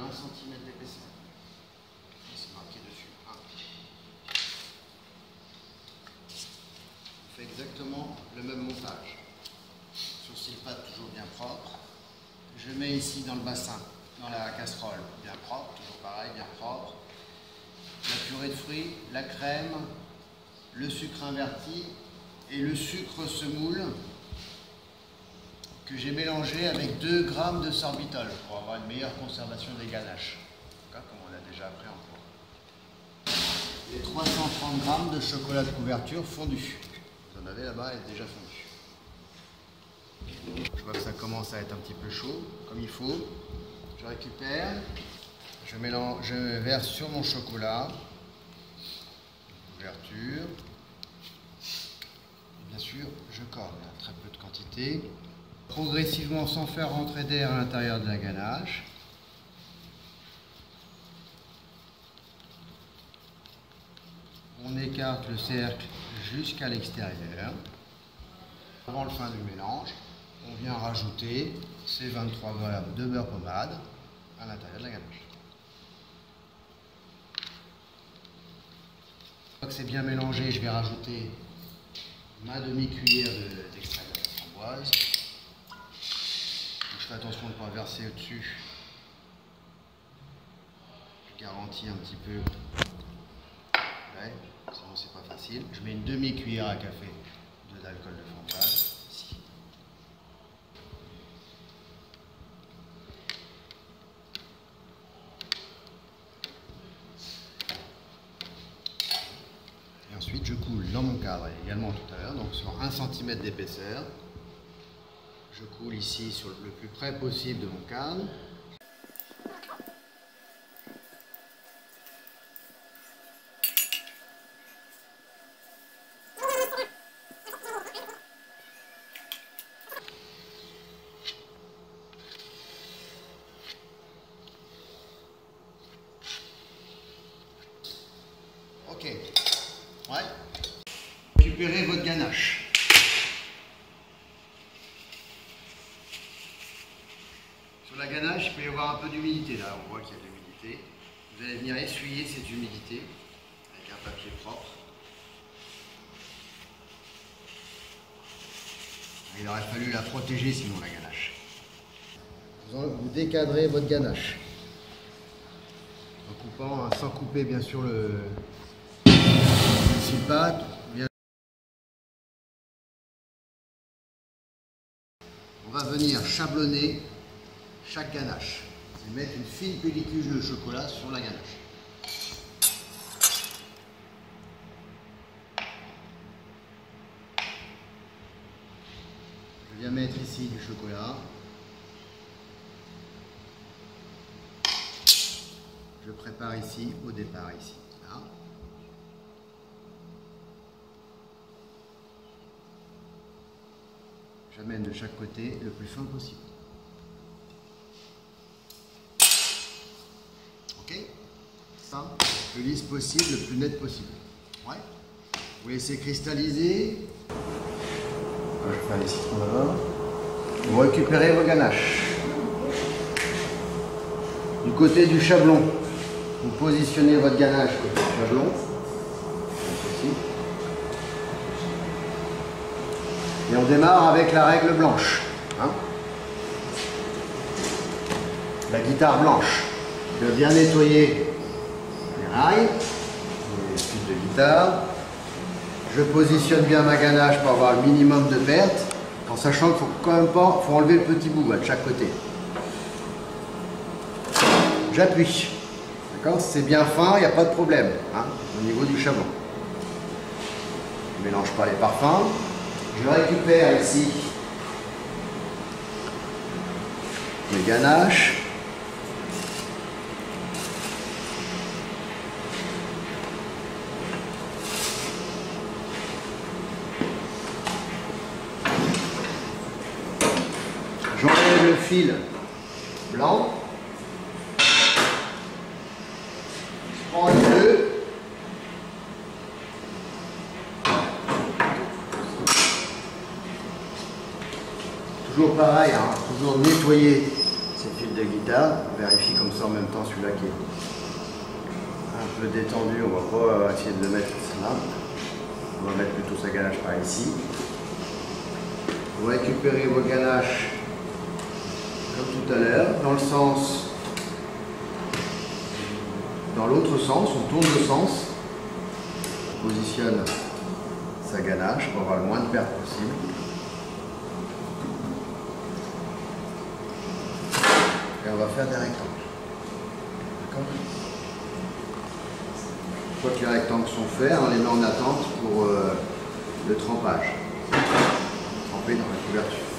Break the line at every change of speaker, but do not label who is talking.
1 cm d'épaisseur. C'est marqué dessus. 1. On fait exactement le même montage. Sourcil pâte toujours bien propre. Je mets ici dans le bassin, dans la casserole, bien propre, toujours pareil, bien propre. La purée de fruits, la crème, le sucre inverti et le sucre semoule que j'ai mélangé avec 2 g de sorbitol pour avoir une meilleure conservation des ganaches, comme on l'a déjà appris en cours. Les 330 g de chocolat de couverture fondu. Vous en avez là-bas, elle est déjà fondue. Je vois que ça commence à être un petit peu chaud, comme il faut. Je récupère, je mélange, je verse sur mon chocolat, couverture. Et bien sûr, je corne, très peu de quantité. Progressivement, sans faire rentrer d'air à l'intérieur de la ganache. On écarte le cercle jusqu'à l'extérieur. Avant le fin du mélange, on vient rajouter ces 23 g de beurre pommade à l'intérieur de la ganache. Une fois que c'est bien mélangé, je vais rajouter ma demi-cuillère d'extrait de framboise. Je fais attention de ne pas verser au-dessus. Je garantis un petit peu. Ouais, sinon c'est pas facile. Je mets une demi-cuillère à café d'alcool de framboise ici. Et ensuite je coule dans mon cadre également tout à l'heure, donc sur 1 cm d'épaisseur. Je coule ici sur le plus près possible de mon cadre. Ok. Ouais. Récupérez votre ganache. Sur la ganache, il peut y avoir un peu d'humidité. Là, on voit qu'il y a de l'humidité. Vous allez venir essuyer cette humidité avec un papier propre. Il aurait fallu la protéger sinon la ganache. Vous décadrez votre ganache en coupant, hein, sans couper bien sûr le pâte. On va venir chablonner chaque ganache et mettre une fine pellicule de chocolat sur la ganache. Je viens mettre ici du chocolat. Je prépare ici, au départ ici. Là. J'amène de chaque côté le plus fin possible. Ok? Ça, le plus lisse possible, le plus net possible. Ouais. Vous laissez cristalliser. Je vais faire les citrons d'abord. Vous récupérez vos ganaches. Du côté du chablon, vous positionnez votre ganache côté du chablon. Comme ceci. Et on démarre avec la règle blanche. Hein, la guitare blanche. Je vais bien nettoyer les rails, les suites de guitare. Je positionne bien ma ganache pour avoir le minimum de perte, en sachant qu'il faut quand même pas, faut enlever le petit bout de chaque côté. J'appuie. D'accord? C'est bien fin, il n'y a pas de problème, hein, au niveau du chablon. Je ne mélange pas les parfums. Je récupère ici mes ganaches. J'enlève le fil blanc. Je prends les deux. Toujours pareil, hein, toujours nettoyer ces fils de guitare, vérifie comme ça en même temps celui-là qui est un peu détendu. On va pas essayer de le mettre là. On va mettre plutôt sa ganache par ici. Vous récupérez vos ganaches comme tout à l'heure, dans le sens, dans l'autre sens, on tourne le sens, on positionne sa ganache pour avoir le moins de pertes possible. Et on va faire des rectangles. D'accord ? Une fois que les rectangles sont faits, on les met en attente pour le trempage. Tremper dans la couverture.